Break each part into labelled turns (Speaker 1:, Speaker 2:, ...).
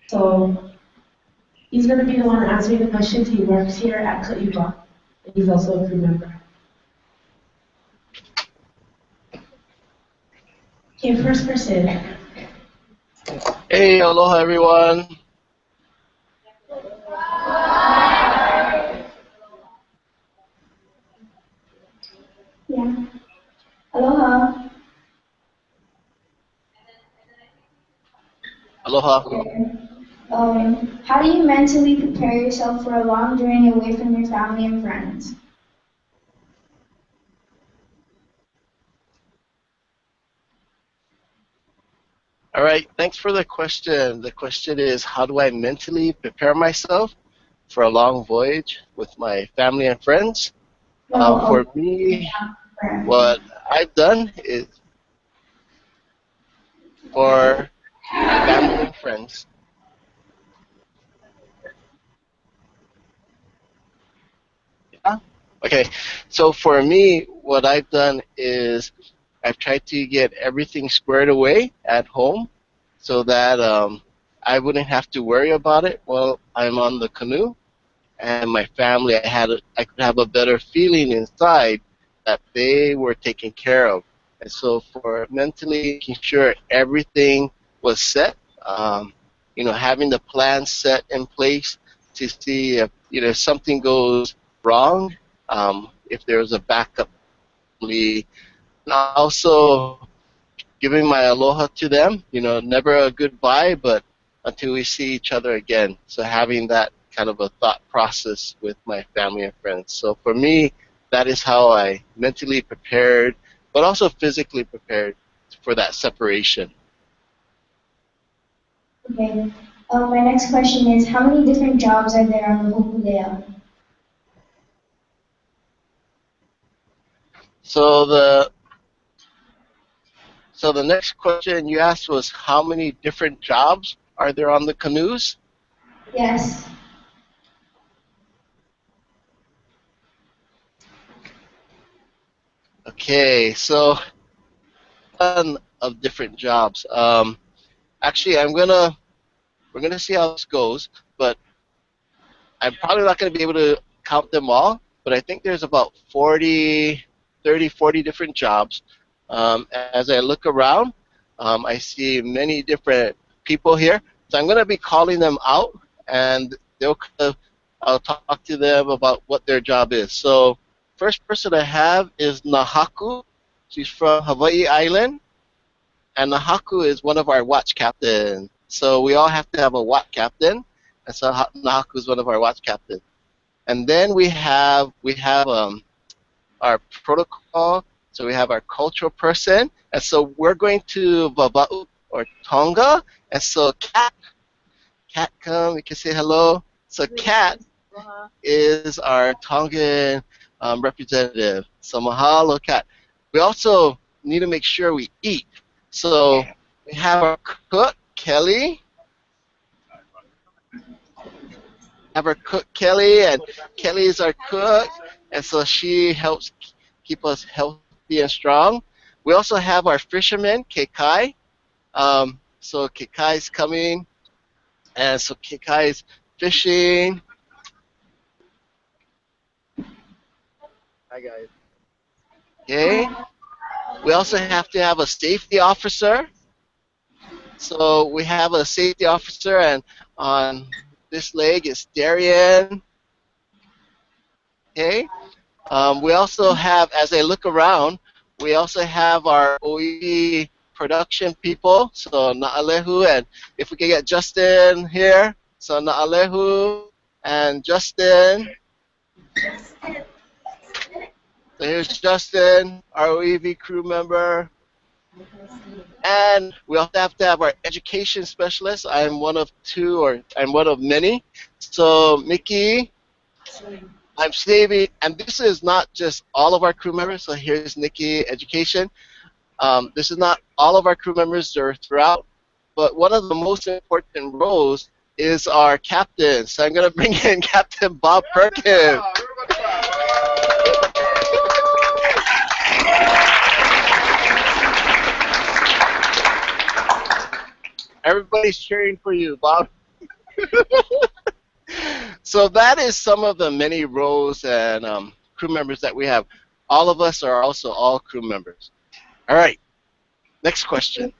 Speaker 1: So he's going to be the one answering the questions. He works here at Kaiba, and he's also a crew member. Okay, first person.
Speaker 2: Hey, aloha everyone.
Speaker 3: Yeah. Aloha.
Speaker 2: Aloha.
Speaker 3: How do you mentally prepare yourself for a long journey away from your family and friends?
Speaker 2: All right, thanks for the question. The question is, how do I mentally prepare myself for a long voyage with my family and friends? For me, what I've done is for family and friends. Yeah? Okay, so for me, what I've done is I've tried to get everything squared away at home so that I wouldn't have to worry about it while I'm on the canoe. And my family, I could have a better feeling inside that they were taken care of. And so for mentally making sure everything was set, having the plan set in place to see if something goes wrong, if there's a backup, and also giving my aloha to them. Never a goodbye, but until we see each other again. So having that kind of a thought process with my family and friends. So for me, that is how I mentally prepared, but also physically prepared for that separation.
Speaker 3: Okay. My next question is, how many different jobs are there on the Hokulea?
Speaker 2: So the next question you asked was, how many different jobs are there on the canoes?
Speaker 3: Yes.
Speaker 2: Okay, so ton of different jobs. Actually, we're gonna see how this goes, but I'm probably not gonna be able to count them all. But I think there's about 40 different jobs. As I look around, I see many different people here. So I'm gonna be calling them out, and I'll talk to them about what their job is. So first person I have is Nahaku. She's from Hawaii Island. And Nahaku is one of our watch captains. So we all have to have a watch captain, and so Nahaku is one of our watch captains. And then we have our protocol. So we have our cultural person, and so we're going to Vava'u or Tonga, and so Kat, come, you can say hello. So Kat is our Tongan representative. So mahalo, Kat. We also need to make sure we eat. So we have our cook, Kelly. And Kelly is our cook, and so she helps keep us healthy and strong. We also have our fisherman, Kekai. So Kekai is coming, and so Kekai is fishing. Hi guys. Okay. We also have to have a safety officer. So we have a safety officer, and on this leg is Darian. Okay. We also have, as I look around, we also have our OE production people. So Na'alehu, and if we can get Justin here. So Na'alehu and Justin. So here's Justin, our OEV crew member. And we also have to have our education specialist. I'm one of two, or I'm one of many. So Mickey, I'm saving, and this is not just all of our crew members. So here's Nikki, education. This is not all of our crew members, they're throughout, but one of the most important roles is our captain. So I'm going to bring in Captain Bob Perkins. Everybody's cheering for you, Bob. So that is some of the many roles and crew members that we have. All of us are also all crew members. All right, next question.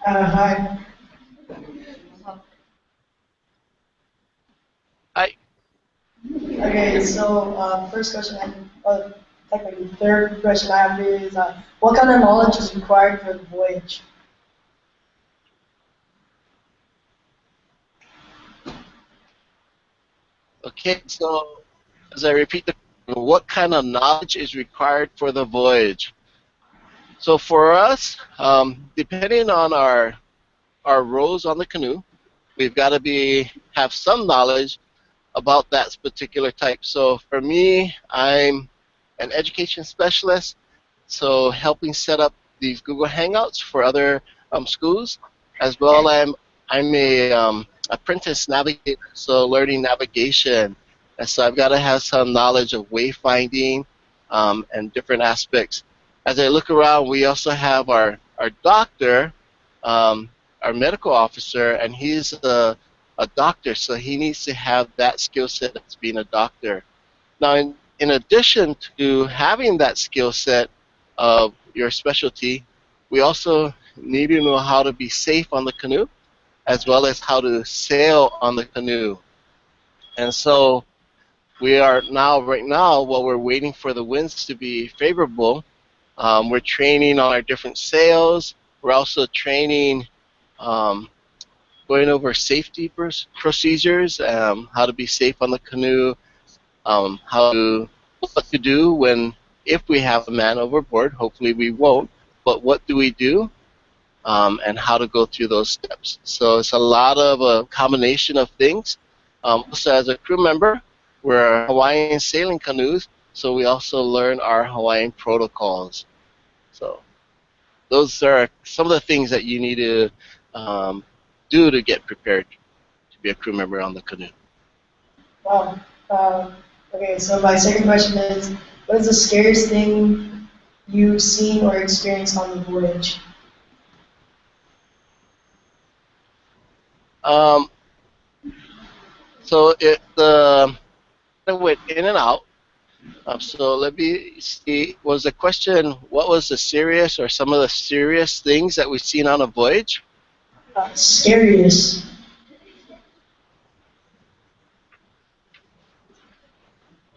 Speaker 4: Hi.
Speaker 2: I
Speaker 4: Okay, so first question, technically third question I have here is, what kind of knowledge is required for the voyage?
Speaker 2: Okay, so as I repeat the question, what kind of knowledge is required for the voyage? So for us, depending on our roles on the canoe, we've got to have some knowledge about that particular type. So for me, I'm an education specialist, so helping set up these Google Hangouts for other schools, as well. I'm a apprentice navigator, so learning navigation, and so I've got to have some knowledge of wayfinding and different aspects. As I look around, we also have our doctor, um, our medical officer, and he's a doctor, so he needs to have that skill set as being a doctor. Now, in addition to having that skill set of your specialty, we also need to know how to be safe on the canoe, as well as how to sail on the canoe. And so we are now, right now, while we're waiting for the winds to be favorable, we're training on our different sails. We're also training, going over safety procedures, how to be safe on the canoe, what to do if we have a man overboard. Hopefully we won't, but what do we do, and how to go through those steps. So it's a lot of a combination of things. Also, as a crew member, we're Hawaiian sailing canoes, so we also learn our Hawaiian protocols. So those are some of the things that you need to do to get prepared to be a crew member on the canoe.
Speaker 4: Wow. Okay, so my second question is, what is the scariest thing you've seen or experienced on the voyage?
Speaker 2: Um, so it went in and out. So let me see. Was the question, what was the serious or some of the serious things that we've seen on a voyage?
Speaker 4: Scariest.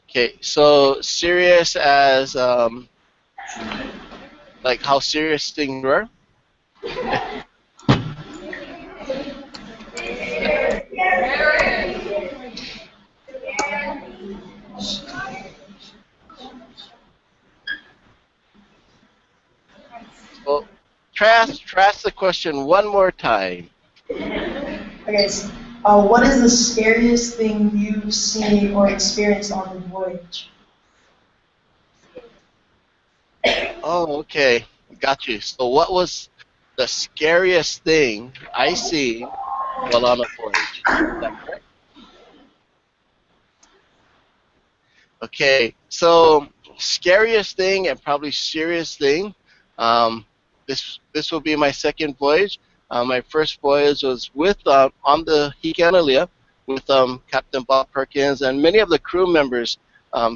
Speaker 2: Okay, so serious as like how serious things were. So ask the question one more time.
Speaker 4: Okay, so, what is the scariest thing you've seen or experienced on the voyage?
Speaker 2: Oh, okay, got you. So what was the scariest thing I seen while on a voyage? Is that correct? Okay, so scariest thing and probably serious thing. Um, this will be my second voyage. My first voyage was with on the Hikeanalia with Captain Bob Perkins, and many of the crew members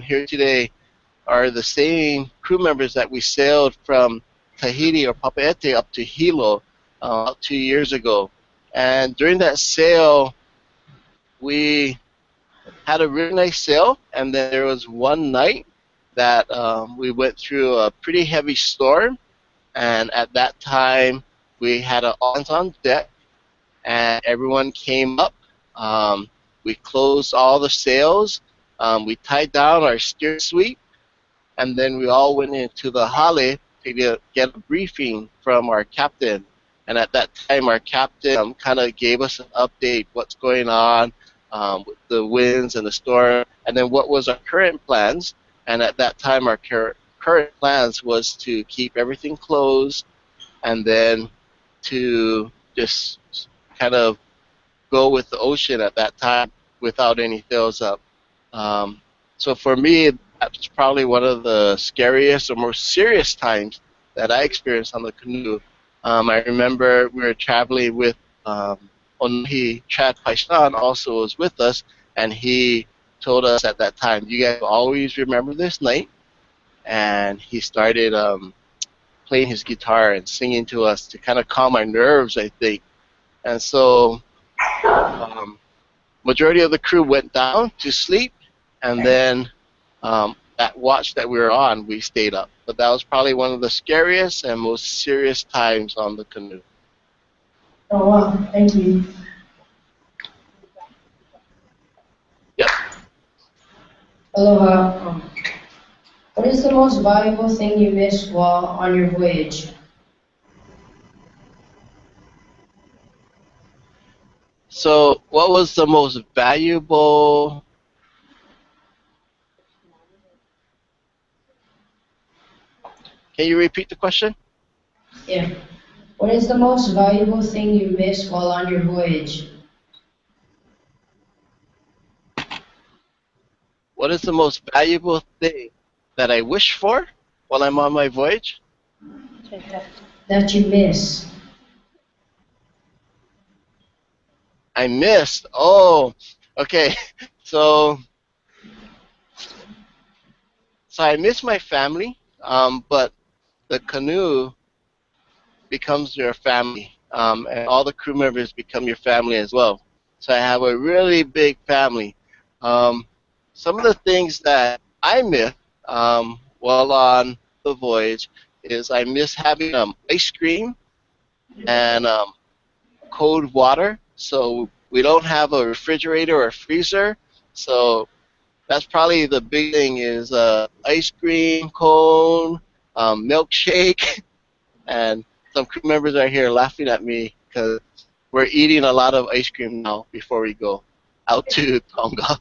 Speaker 2: here today are the same crew members that we sailed from Tahiti or Papeete up to Hilo 2 years ago. And during that sail, we had a really nice sail, and then there was one night that we went through a pretty heavy storm, and at that time we had an hands on deck, and everyone came up. We closed all the sails. We tied down our steer sweep, and then we all went into the hale to get a briefing from our captain. And at that time, our captain kind of gave us an update, what's going on with the winds and the storm, and then what was our current plans. And at that time, our current plans was to keep everything closed, and then to just kind of go with the ocean at that time without any sails up. So for me, that's probably one of the scariest or most serious times that I experienced on the canoe. I remember we were traveling with Onahi Chad Paishan also was with us, and he told us at that time, you guys always remember this night, and he started playing his guitar and singing to us to kind of calm our nerves, I think. And so majority of the crew went down to sleep, and then that watch that we were on, we stayed up. But that was probably one of the scariest and most serious times on the canoe.
Speaker 4: Oh, wow. Thank you.
Speaker 2: Yep.
Speaker 5: Aloha. What is the most valuable thing you missed while on your voyage?
Speaker 2: So what was the most valuable... Can you repeat the question?
Speaker 5: Yeah. What is the most valuable thing you missed while on your voyage?
Speaker 2: What is the most valuable thing that I wish for while I'm on my voyage?
Speaker 5: That you miss.
Speaker 2: I missed. Oh, okay. So I miss my family, but the canoe becomes your family, and all the crew members become your family as well. So I have a really big family. Some of the things that I miss while on the voyage is I miss having ice cream and cold water. So we don't have a refrigerator or a freezer. So that's probably the big thing is ice cream, cone, milkshake, and some crew members are here laughing at me because we're eating a lot of ice cream now before we go out to Tonga.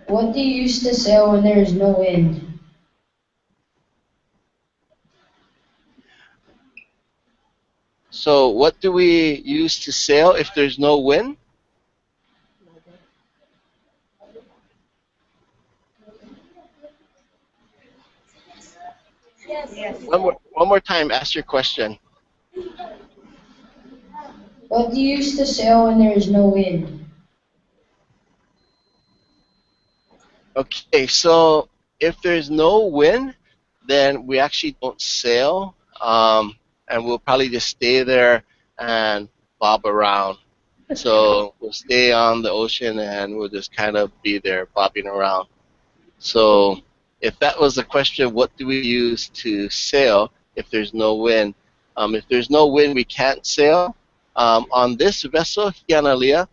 Speaker 5: What do you use to sail when there is no wind?
Speaker 2: So what do we use to sail if there's no wind?
Speaker 3: Yes.
Speaker 2: One more time, ask your question.
Speaker 5: What do you use to sail when there is no wind?
Speaker 2: Okay, so if there's no wind, then we actually don't sail, and we'll probably just stay there and bob around. So we'll stay on the ocean and we'll just kind of be there bobbing around. So if that was the question, what do we use to sail if there's no wind? If there's no wind, we can't sail. On this vessel, Hianalia,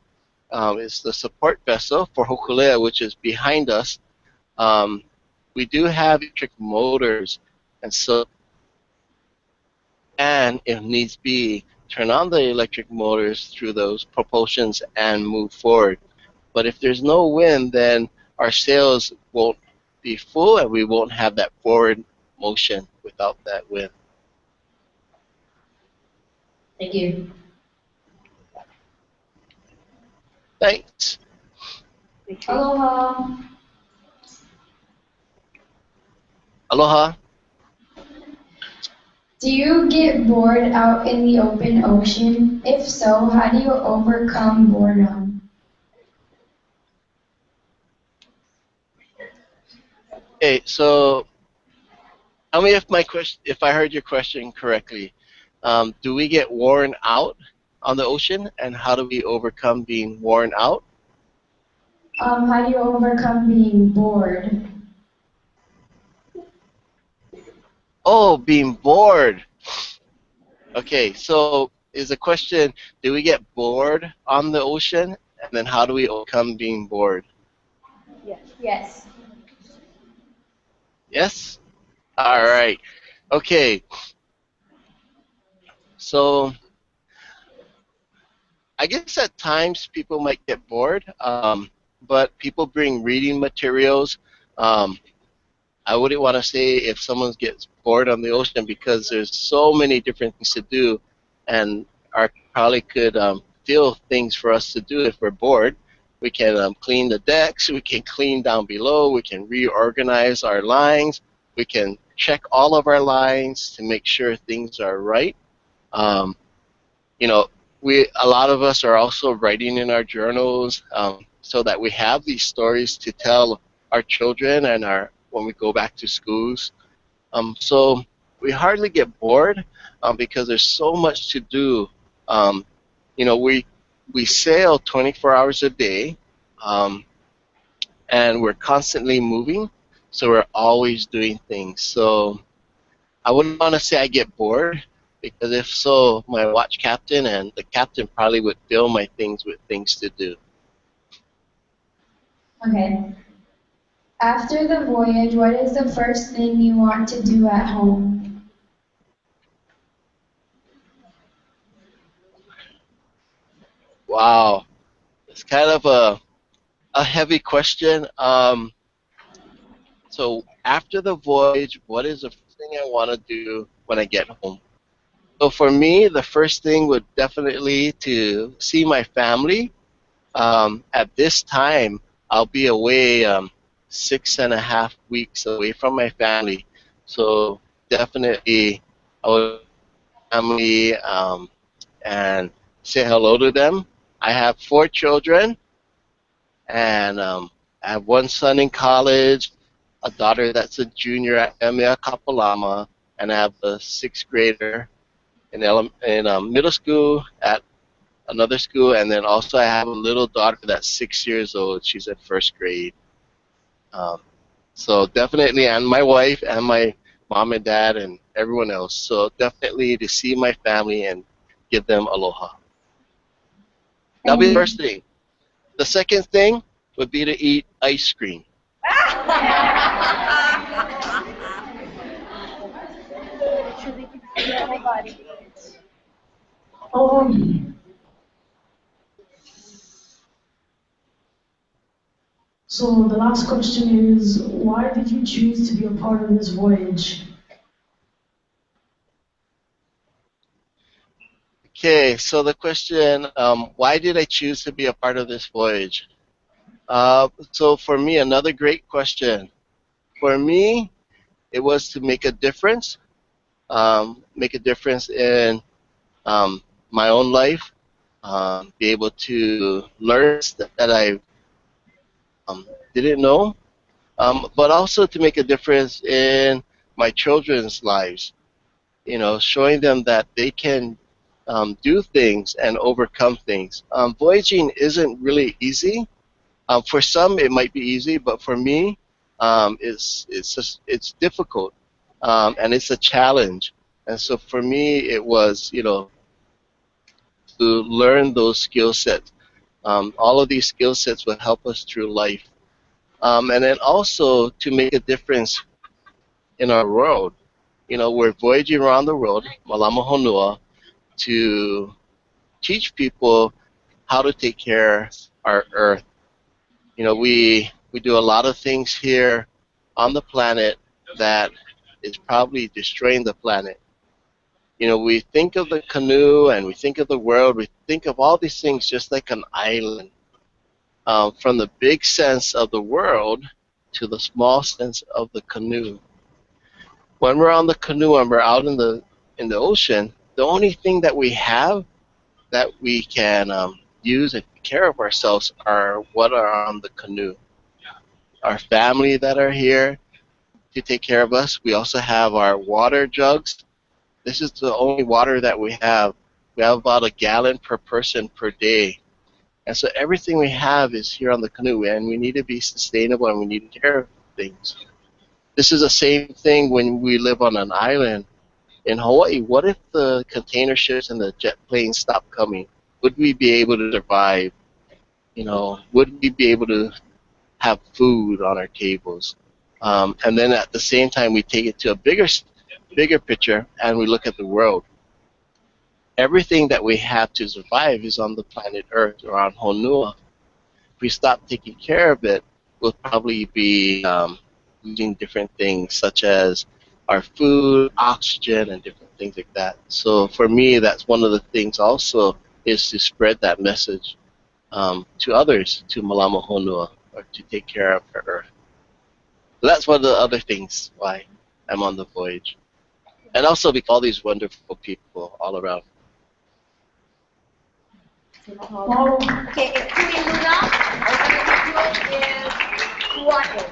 Speaker 2: is the support vessel for Hokulea, which is behind us. We do have electric motors, and so, and if needs be, turn on the electric motors through those propulsions and move forward. But if there's no wind, then our sails won't be full, and we won't have that forward motion without that wind.
Speaker 5: Thank you.
Speaker 2: Thanks.
Speaker 3: Aloha.
Speaker 2: Aloha.
Speaker 3: Do you get bored out in the open ocean? If so, how do you overcome boredom?
Speaker 2: Okay, so tell me if I heard your question correctly. Do we get worn out on the ocean, and how do we overcome being worn out?
Speaker 3: How do you overcome being bored?
Speaker 2: Oh, being bored. Okay, so is the question, do we get bored on the ocean, and then how do we overcome being bored?
Speaker 3: Yes.
Speaker 2: Yes? All right. Okay. So I guess at times people might get bored, but people bring reading materials. I wouldn't want to say if someone gets bored on the ocean because there's so many different things to do, and our probably could feel things for us to do if we're bored. We can clean the decks. We can clean down below. We can reorganize our lines. We can check all of our lines to make sure things are right. Um, you know, a lot of us are also writing in our journals so that we have these stories to tell our children and when we go back to schools. So we hardly get bored because there's so much to do. Um, we sail 24 hours a day, um, and we're constantly moving, so we're always doing things. So I wouldn't want to say I get bored, because if so, my watch captain and the captain probably would fill my things with things to do.
Speaker 3: Okay. After the voyage, what is the first thing you want to do at home?
Speaker 2: Wow, it's kind of a heavy question. So after the voyage, what is the first thing I want to do when I get home? So for me, the first thing would definitely to see my family. At this time, I'll be away 6.5 weeks away from my family. So definitely, I would family and say hello to them. I have 4 children, and I have one son in college, a daughter that's a junior at Kapālama, and I have a 6th grader in middle school at another school, and then also I have a little daughter that's 6 years old. She's in 1st grade. Um, so definitely, and my wife and my mom and dad and everyone else. So definitely to see my family and give them aloha. That'll be the first thing. The second thing would be to eat ice cream.
Speaker 1: So the last question is, why did you choose to be a part of this voyage?
Speaker 2: Okay, so the question, why did I choose to be a part of this voyage? So for me, another great question. For me, it was to make a difference in my own life, be able to learn that I didn't know, but also to make a difference in my children's lives. Showing them that they can do things and overcome things. Voyaging isn't really easy. For some, it might be easy, but for me, it's difficult, and it's a challenge. And so for me, it was to learn those skill sets. All of these skill sets will help us through life, and then also to make a difference in our world. We're voyaging around the world, Malama Honua, to teach people how to take care of our earth. We do a lot of things here on the planet that is probably destroying the planet. We think of the canoe and we think of the world, we think of all these things just like an island. From the big sense of the world to the small sense of the canoe. When we're on the canoe and we're out in the ocean, the only thing that we have that we can use and take care of ourselves are what are on the canoe. Our family that are here to take care of us. We also have our water jugs. This is the only water that we have. We have about a gallon per person per day. And so everything we have is here on the canoe, and we need to be sustainable and we need to take care of things. This is the same thing when we live on an island in Hawaii. What if the container ships and the jet planes stopped coming? Would we be able to survive? Would we be able to have food on our tables? And then at the same time, we take it to a bigger picture, and we look at the world. Everything that we have to survive is on the planet Earth or on Honua. If we stop taking care of it, we'll probably be losing different things such as our food, oxygen, and different things like that. So for me, that's one of the things also is to spread that message to others, to Malama Honua, or to take care of her earth. So that's one of the other things why I'm on the voyage. And also because all these wonderful people all around.
Speaker 6: Okay, it's Kui Luna. Our video is Kuae.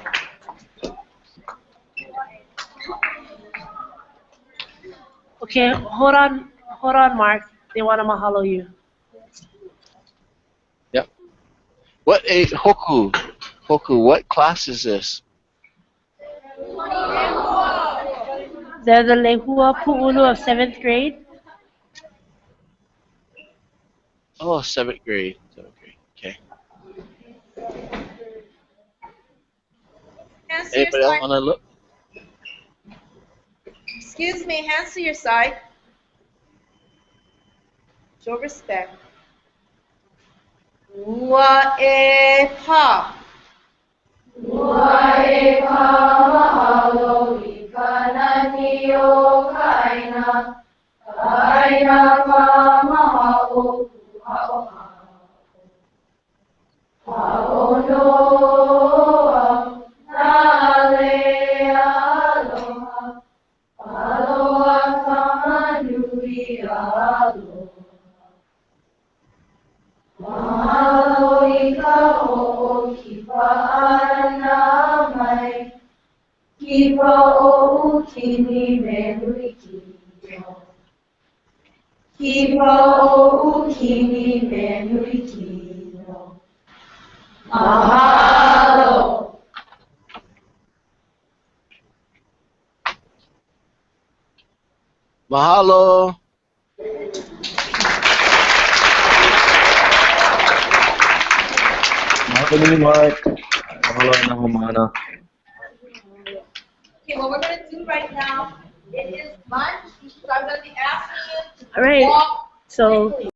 Speaker 1: Okay, hold on, Mark. They want to mahalo you.
Speaker 2: Yep. What a Hoku? Hoku, what class is this?
Speaker 1: They're the Lehua Pu'ulu of 7th grade.
Speaker 2: Oh, 7th grade. 7th grade. Okay.
Speaker 6: Hands to your
Speaker 2: Anybody else
Speaker 6: side.
Speaker 2: want to look?
Speaker 6: Excuse me, hands to your side. Show respect. Wae pa.
Speaker 5: Wae ka mahalo I kanani o kaina. Kaina ka mahalo hao Haonoa nale aloha. Aloha kamanui aloha. Mahalo I ka ho'o kipa ana mai. Kipa o ukini me nui kino. Kipa o ukini me nui kino. Mahalo.
Speaker 2: Mahalo.
Speaker 7: Mahalo, Mark. Mahalo na humana.
Speaker 6: Okay, what we're going to do right now, it is lunch, so I'm going to be asking you to
Speaker 1: All right.
Speaker 6: walk
Speaker 1: So
Speaker 6: quickly.